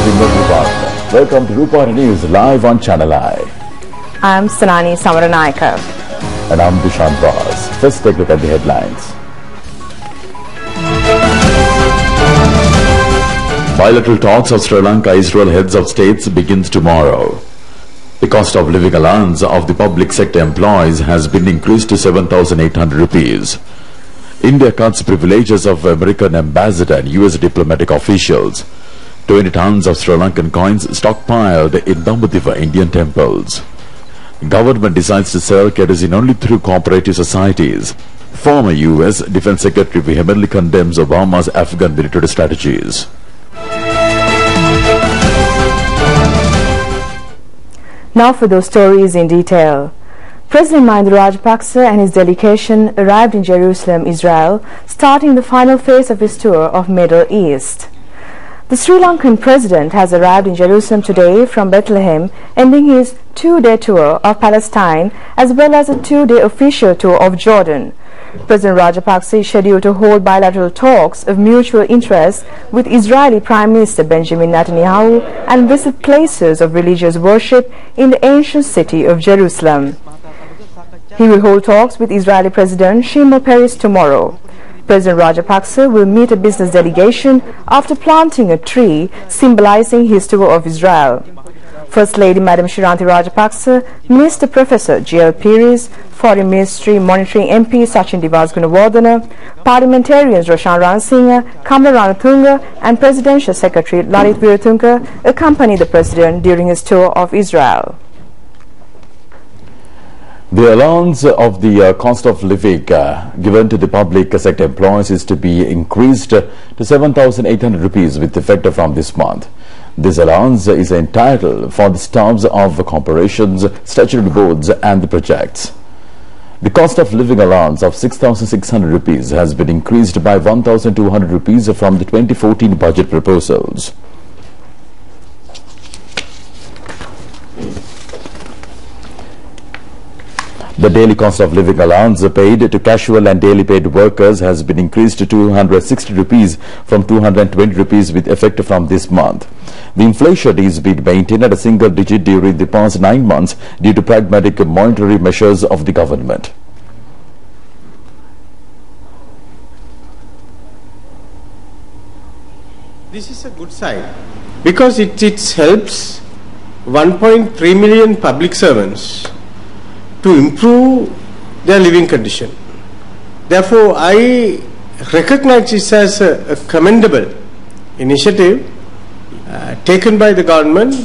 in the department. Welcome to Rupavahini News live on Channel I. I'm Sanani Samaranayaka. And I'm Dushan Boss. First take a look at the headlines. Bilateral talks of Sri Lanka-Israel heads of states begins tomorrow. The cost of living allowance of the public sector employees has been increased to 7,800 rupees. India cuts privileges of American ambassador and US diplomatic officials. 20 tons of Sri Lankan coins stockpiled in Dambudiva Indian temples. Government decides to sell kerosene only through cooperative societies. Former US Defense Secretary vehemently condemns Obama's Afghan military strategies. Now for those stories in detail. President Mahinda Rajapaksa and his delegation arrived in Jerusalem, Israel, starting the final phase of his tour of Middle East. The Sri Lankan president has arrived in Jerusalem today from Bethlehem, ending his two-day tour of Palestine as well as a two-day official tour of Jordan. President Rajapaksa is scheduled to hold bilateral talks of mutual interest with Israeli Prime Minister Benjamin Netanyahu and visit places of religious worship in the ancient city of Jerusalem. He will hold talks with Israeli President Shimon Peres tomorrow. President Rajapaksa will meet a business delegation after planting a tree symbolizing his tour of Israel. First Lady Madam Shiranti Rajapaksa, Minister Professor G.L. Pires, Foreign Ministry Monitoring MP Sachin Divas Gunawardena, Parliamentarians Roshan Ranasinghe, Kamala Ranatunga and Presidential Secretary Lalit Viratunga accompanied the President during his tour of Israel. The allowance of the cost of living given to the public sector employees is to be increased to 7,800 rupees with effect from this month. This allowance is entitled for the staffs of corporations, statutory boards and the projects. The cost of living allowance of 6,600 rupees has been increased by 1,200 rupees from the 2014 budget proposals. The daily cost of living allowance paid to casual and daily paid workers has been increased to 260 rupees from 220 rupees with effect from this month. The inflation is being maintained at a single digit during the past 9 months due to pragmatic monetary measures of the government. This is a good sign because it helps 1.3 million public servants to improve their living condition. Therefore, I recognize this as a commendable initiative taken by the government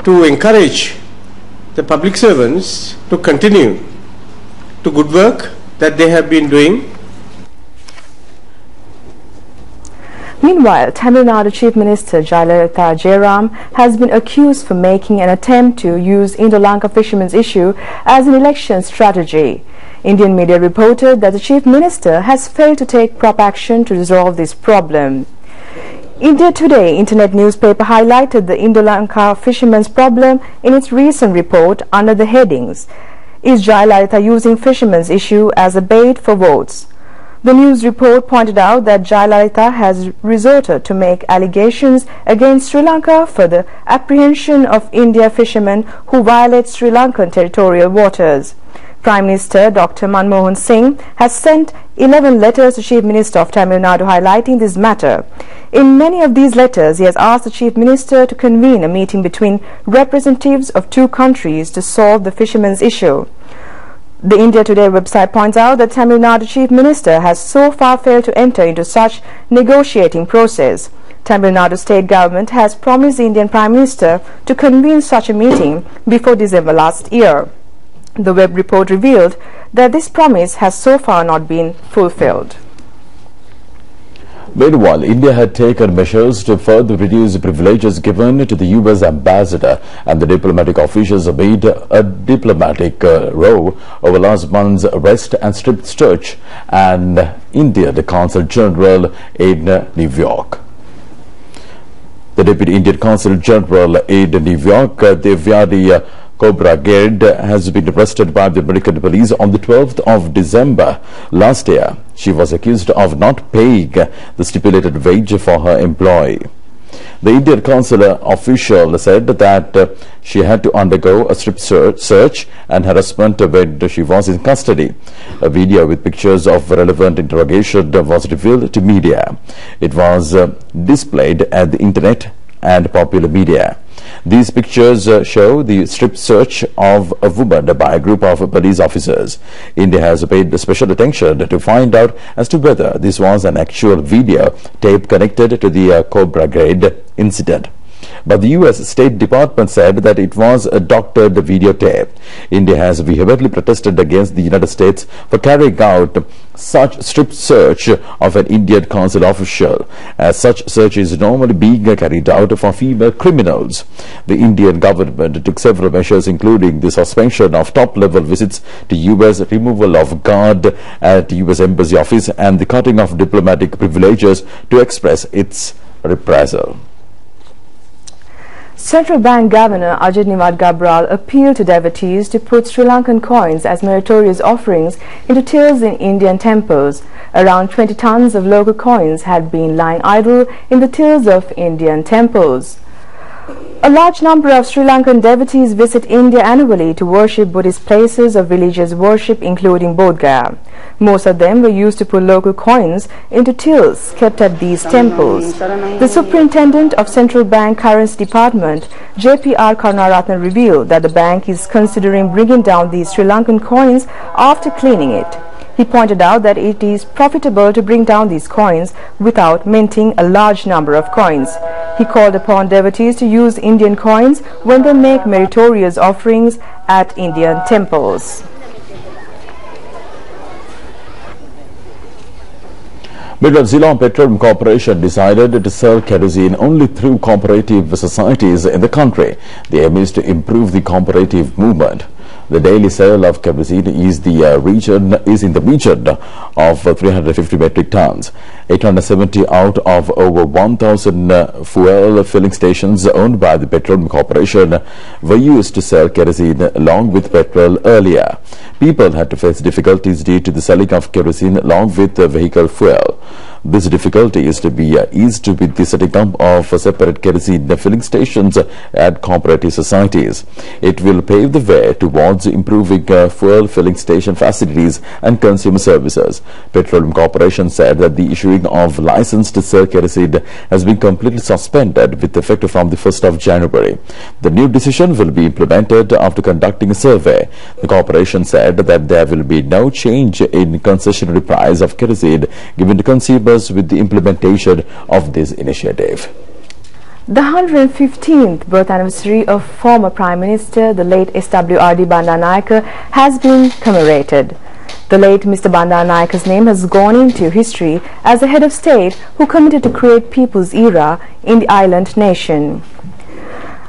to encourage the public servants to continue to good work that they have been doing. Meanwhile, Tamil Nadu Chief Minister Jayalalitha Jairam has been accused for making an attempt to use Indo-Lanka fishermen's issue as an election strategy. Indian media reported that the Chief Minister has failed to take proper action to resolve this problem. India Today internet newspaper highlighted the Indo-Lanka fishermen's problem in its recent report under the headings, "Is Jayalalitha using fishermen's issue as a bait for votes?" The news report pointed out that Jayalalitha has resorted to make allegations against Sri Lanka for the apprehension of India fishermen who violate Sri Lankan territorial waters. Prime Minister Dr. Manmohan Singh has sent 11 letters to Chief Minister of Tamil Nadu highlighting this matter. In many of these letters, he has asked the Chief Minister to convene a meeting between representatives of two countries to solve the fishermen's issue. The India Today website points out that Tamil Nadu Chief Minister has so far failed to enter into such negotiating process. Tamil Nadu state government has promised the Indian Prime Minister to convene such a meeting before December last year. The web report revealed that this promise has so far not been fulfilled. Meanwhile, India had taken measures to further reduce privileges given to the US ambassador and the diplomatic officials amid a diplomatic row over last month's arrest and strip search and India, the Consul General in New York. The Deputy Indian Consul General in New York, Devyadi Cobra Ged, has been arrested by the American police on the 12th of December last year. She was accused of not paying the stipulated wage for her employee. The Indian consular official said that she had to undergo a strip search and harassment when she was in custody. A video with pictures of relevant interrogation was revealed to media. It was displayed at the internet and popular media. These pictures show the strip search of a woman by a group of police officers. India has paid special attention to find out as to whether this was an actual video tape connected to the Cobra Grade incident. But the US State Department said that it was a doctored videotape. India has vehemently protested against the United States for carrying out such strip search of an Indian consular official, as such search is normally being carried out for female criminals. The Indian government took several measures, including the suspension of top-level visits to US, removal of guard at US Embassy office, and the cutting of diplomatic privileges to express its reprisal. Central Bank Governor Ajit Nivad-Gabral appealed to devotees to put Sri Lankan coins as meritorious offerings into tills in Indian temples. Around 20 tons of local coins had been lying idle in the tills of Indian temples. A large number of Sri Lankan devotees visit India annually to worship Buddhist places of religious worship, including Bodh Gaya. Most of them were used to put local coins into tills kept at these temples. The Superintendent of Central Bank Currency Department, JPR Karunaratne, revealed that the bank is considering bringing down these Sri Lankan coins after cleaning it. He pointed out that it is profitable to bring down these coins without minting a large number of coins. He called upon devotees to use Indian coins when they make meritorious offerings at Indian temples. Midland Ceylon Petroleum Corporation decided to sell kerosene only through cooperative societies in the country. The aim is to improve the cooperative movement. The daily sale of kerosene is in the region of 350 metric tons. 870 out of over 1,000 fuel filling stations owned by the Petroleum Corporation were used to sell kerosene along with petrol earlier. People had to face difficulties due to the selling of kerosene along with vehicle fuel. This difficulty is to be eased with the setting up of separate kerosene filling stations at cooperative societies. It will pave the way towards improving fuel filling station facilities and consumer services. Petroleum Corporation said that the issuing of license to sell kerosene has been completely suspended with effect from the 1st of January. The new decision will be implemented after conducting a survey. The corporation said that there will be no change in concessionary price of kerosene given to consumers with the implementation of this initiative. The 115th birth anniversary of former Prime Minister, the late SWRD Bandaranaike, has been commemorated. The late Mr. Bandaranaike's name has gone into history as a head of state who committed to create people's era in the island nation.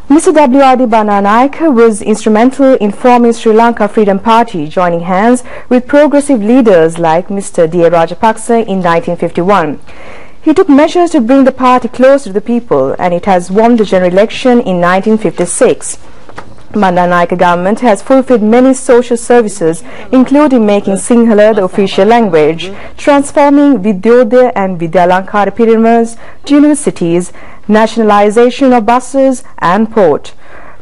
Mr. WRD Bandaranaike was instrumental in forming Sri Lanka Freedom Party, joining hands with progressive leaders like Mr. D.A. Rajapaksa in 1951. He took measures to bring the party closer to the people, and it has won the general election in 1956. Bandaranaike government has fulfilled many social services, including making Sinhala the official language, transforming Vidyodaya and Vidyalankara pyramids to universities, nationalization of buses and port.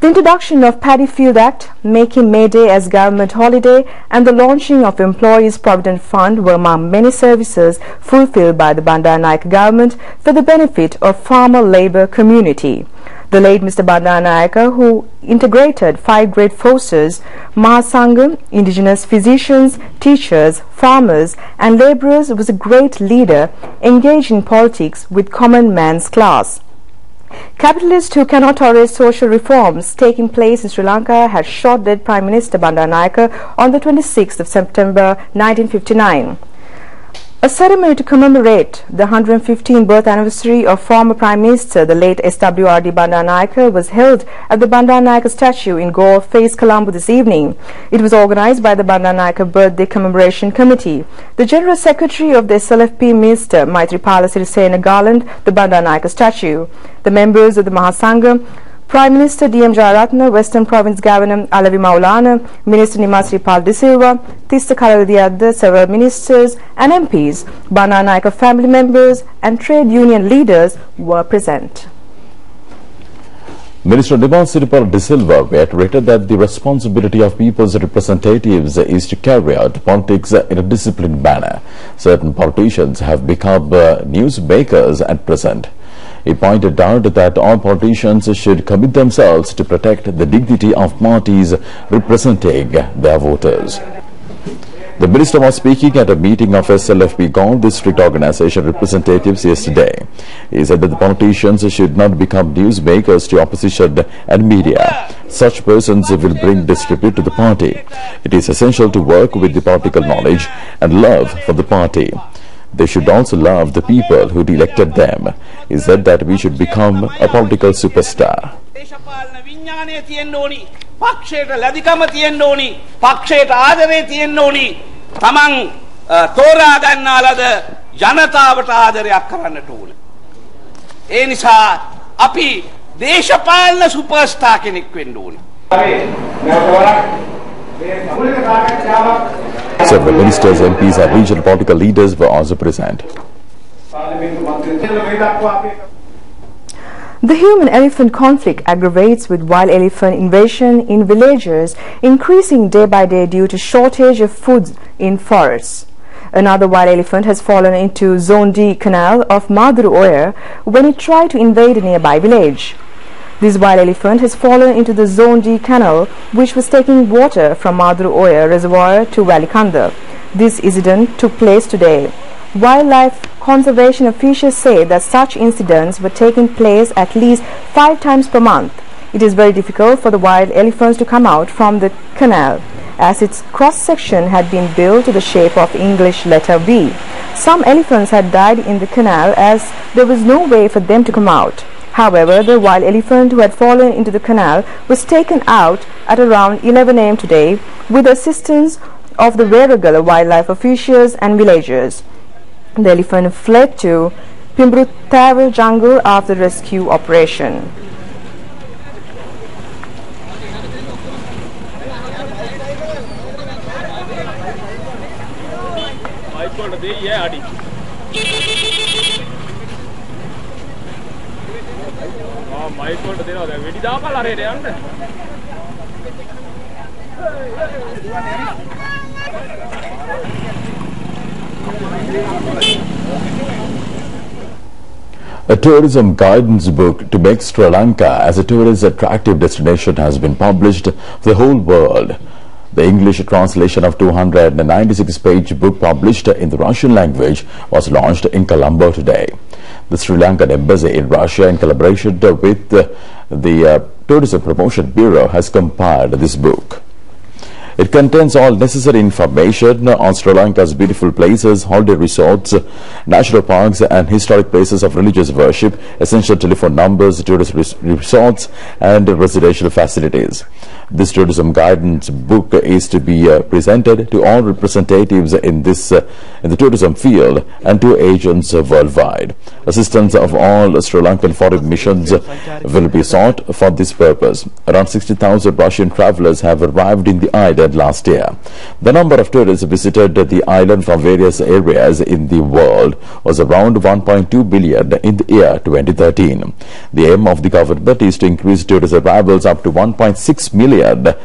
The introduction of Paddy Field Act, making May Day as government holiday, and the launching of Employees Provident Fund were among many services fulfilled by the Bandaranaike government for the benefit of farmer labour community. The late Mr. Bandaranaike, who integrated 5 great forces, Mahasangha, indigenous physicians, teachers, farmers and labourers, was a great leader engaged in politics with common man's class. Capitalists who cannot tolerate social reforms taking place in Sri Lanka had shot dead Prime Minister Bandaranaike on the 26th of September 1959. A ceremony to commemorate the 115th birth anniversary of former Prime Minister, the late SWRD Bandaranaike, was held at the Bandaranaike statue in Galle Face, Colombo this evening. It was organized by the Bandaranaike Birthday Commemoration Committee. The General Secretary of the SLFP, Mr. Maitripala Sirisena, garlanded the Bandaranaike statue. The members of the Mahasangha, Prime Minister D.M. Jayaratne, Western Province Governor Alavi Maulana, Minister Nimasri Pal De Silva, Tista Kalaladiadda, several ministers and MPs, Bandaranaike family members and trade union leaders were present. Minister Nimal Siripal De Silva reiterated that the responsibility of people's representatives is to carry out politics in a disciplined manner. Certain politicians have become newsmakers at present. He pointed out that all politicians should commit themselves to protect the dignity of parties representing their voters. The minister was speaking at a meeting of SLFP Galle district organization representatives yesterday. He said that the politicians should not become newsmakers to opposition and media. Such persons will bring disrepute to the party. It is essential to work with the political knowledge and love for the party. They should also love the people who elected them. He said that we should become a political superstar. පක්ෂයට ලැබිකම තියෙන්න ඕනි පක්ෂයට ආදරේ තියෙන්න ඕනි තමන් තෝරා ගන්නා ලද ජනතාවට ආදරයක් කරන්නට ඕන ඒ නිසා අපි දේශපාලන සුපර්ස්ටාර් කෙනෙක් වෙන්න ඕනි Several ministers, MPs and regional political leaders were also present. The human-elephant conflict aggravates with wild elephant invasion in villages, increasing day by day due to shortage of food in forests. Another wild elephant has fallen into Zone D canal of Maduru Oyer when it tried to invade a nearby village. This wild elephant has fallen into the Zone D canal, which was taking water from Maduru Oyer reservoir to Valikanda. This incident took place today. Wildlife conservation officials say that such incidents were taking place at least 5 times per month. It is very difficult for the wild elephants to come out from the canal, as its cross-section had been built to the shape of English letter V. Some elephants had died in the canal as there was no way for them to come out. However, the wild elephant who had fallen into the canal was taken out at around 11 a.m. today with the assistance of the Veragala wildlife officials and villagers. The elephant fled to Pimbrutaval jungle after the rescue operation. A tourism guidance book to make Sri Lanka as a tourist attractive destination has been published for the whole world. The English translation of 296-page book published in the Russian language was launched in Colombo today. The Sri Lankan Embassy in Russia, in collaboration with the Tourism Promotion Bureau, has compiled this book. It contains all necessary information on Sri Lanka's beautiful places, holiday resorts, national parks and historic places of religious worship, essential telephone numbers, tourist resorts and residential facilities. This tourism guidance book is to be presented to all representatives in the tourism field and to agents worldwide. Assistance of all Sri Lankan foreign missions will be sought for this purpose. Around 60,000 Russian travelers have arrived in the island last year. The number of tourists visited the island from various areas in the world was around 1.2 billion in the year 2013. The aim of the government is to increase tourist arrivals up to 1.6 million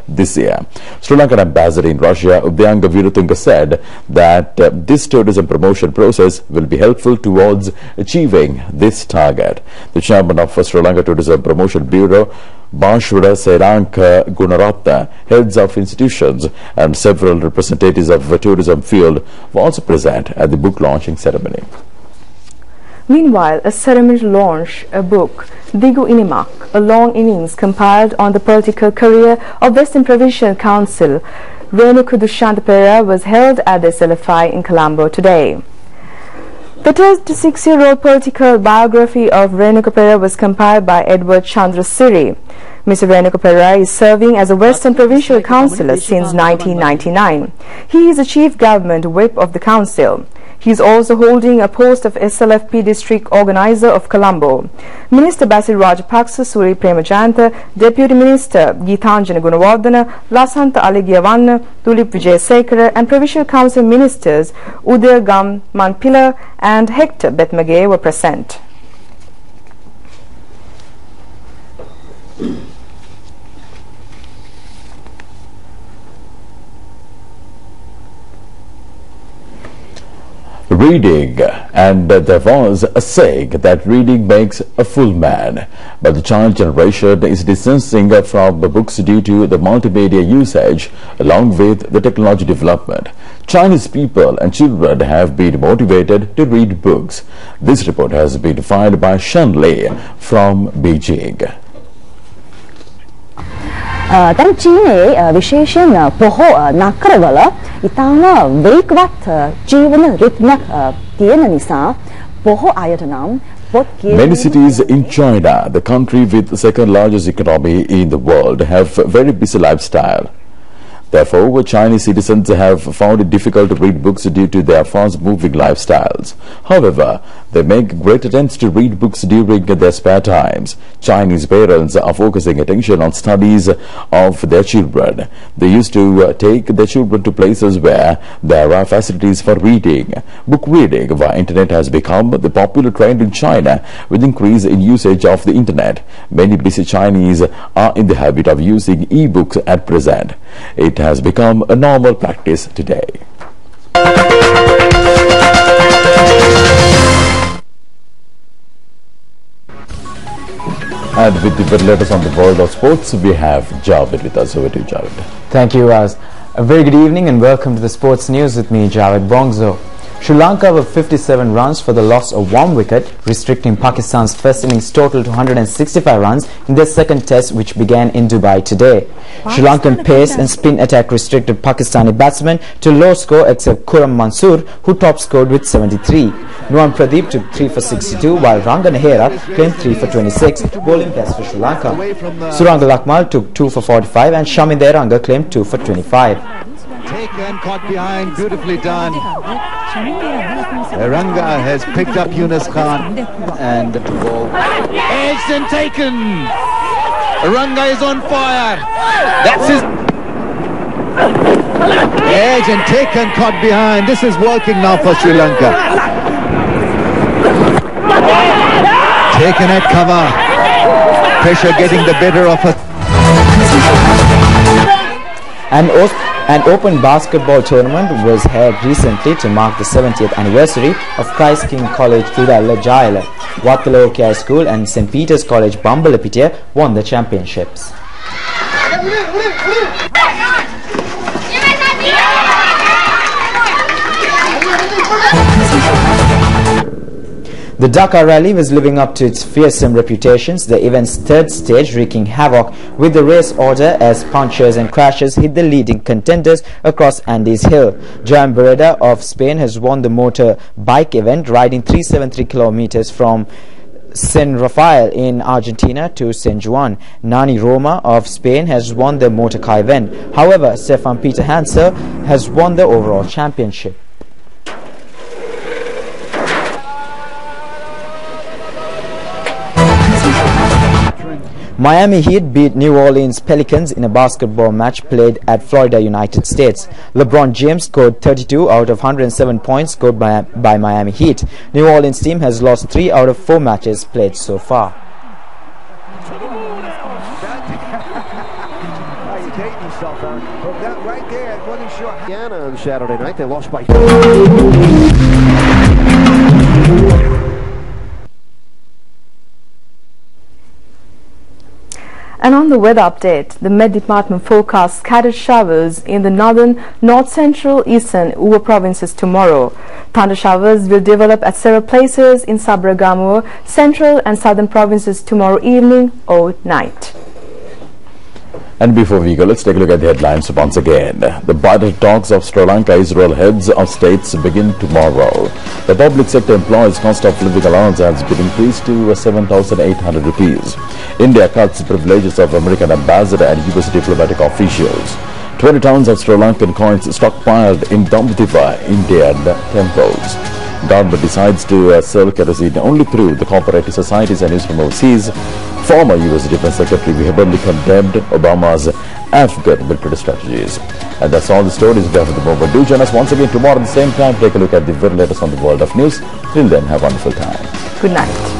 this year. Sri Lankan ambassador in Russia, Udayanga Veeratunga, said that this tourism promotion process will be helpful towards achieving this target. The chairman of Sri Lanka Tourism Promotion Bureau, Bashura Seranka Gunaratna, heads of institutions and several representatives of the tourism field were also present at the book launching ceremony. Meanwhile, a ceremony to launch a book, Digu Inimak, a long innings compiled on the political career of Western Provincial Council, Renuka Dushant Pera, was held at the SLFI in Colombo today. The 36-year-old political biography of Renuka Pera was compiled by Edward Chandra Siri. Mr. Renuka Pera is serving as a Western Provincial Councillor since 1999. He is the Chief Government Whip of the Council. He is also holding a post of SLFP District Organizer of Colombo. Minister Basil Rajapaksa, Suri Premajanta, Deputy Minister Geethanjana Gunawardana, Lasanta Aligiyavanna, Tulip Vijayasekara and Provincial Council Ministers Uday Gam Manpila and Hector Betmage were present. reading, and there was a saying that reading makes a full man. But the child generation is distancing from the books due to the multimedia usage along with the technology development. Chinese people and children have been motivated to read books. This report has been filed by Shan Li from Beijing. දැන් චීනයේ විශේෂයෙන් බොහෝ නගරවල ඉතාම වේගවත් ජීවන රිද්මයක් තියෙන නිසා බොහෝ අයට නම් Many cities in China, the country with the second largest economy in the world, have a very busy lifestyle. Therefore, Chinese citizens have found it difficult to read books due to their fast-moving lifestyles. However, they make great attempts to read books during their spare times. Chinese parents are focusing attention on studies of their children. They used to take their children to places where there are facilities for reading. Book reading via internet has become the popular trend in China with increase in usage of the internet. Many busy Chinese are in the habit of using e-books at present. It has become a normal practice today. And with the latest on the world of sports, we have Javed with us. Over to you, Javed. Thank you, Az. A very good evening and welcome to the sports news with me, Javed Bongzo. Sri Lanka with 57 runs for the loss of 1 wicket, restricting Pakistan's first innings total to 165 runs in their second test, which began in Dubai today. Sri Lankan pace and spin attack restricted Pakistani batsmen to low score except Khurram Mansoor, who top scored with 73. Nuwan Pradeep took 3 for 62, while Ranga Nehera claimed 3 for 26, bowling best for Sri Lanka. Suranga Lakmal took 2 for 45 and Shami Deranga claimed 2 for 25. Taken, caught behind, beautifully done. Ranga has picked up Yunus Khan and the ball. Edged and taken. Ranga is on fire. That's his edge and taken, caught behind. This is working now for Sri Lanka. Taken at cover. Pressure getting the better of her. An open basketball tournament was held recently to mark the 70th anniversary of Christ King College Thudalla Jayala. Wattalokia School and St. Peter's College Bambalapitiya won the championships. The Dhaka rally was living up to its fearsome reputations, the event's third stage wreaking havoc with the race order as punctures and crashes hit the leading contenders across Andes Hill. Joan Bereda of Spain has won the motor bike event, riding 373 kilometers from San Rafael in Argentina to San Juan. Nani Roma of Spain has won the motor car event. However, Stefan Peter Hanser has won the overall championship. Miami Heat beat New Orleans Pelicans in a basketball match played at Florida, United States. LeBron James scored 32 out of 107 points scored by Miami Heat. New Orleans team has lost 3 out of 4 matches played so far. On Saturday night, they lost by. And on the weather update, the Met Department forecasts scattered showers in the northern, north-central, eastern Uva provinces tomorrow. Thunder showers will develop at several places in Sabaragamuwa, central and southern provinces tomorrow evening or night. And before we go, let's take a look at the headlines once again. The bilateral talks of Sri Lanka-Israel heads of states begin tomorrow. The public sector employees' cost of living allowance has been increased to 7,800 rupees. India cuts privileges of American ambassador and US diplomatic officials. 20 tons of Sri Lankan coins stockpiled in Dambutiva, Indian temples. Government decides to sell kerosene only through the cooperative societies and news from overseas. Former US Defense Secretary vehemently condemned Obama's Afghan military strategies. And that's all the stories we have at the moment. Do join us once again tomorrow at the same time. Take a look at the very latest on the world of news. Till then, have a wonderful time. Good night.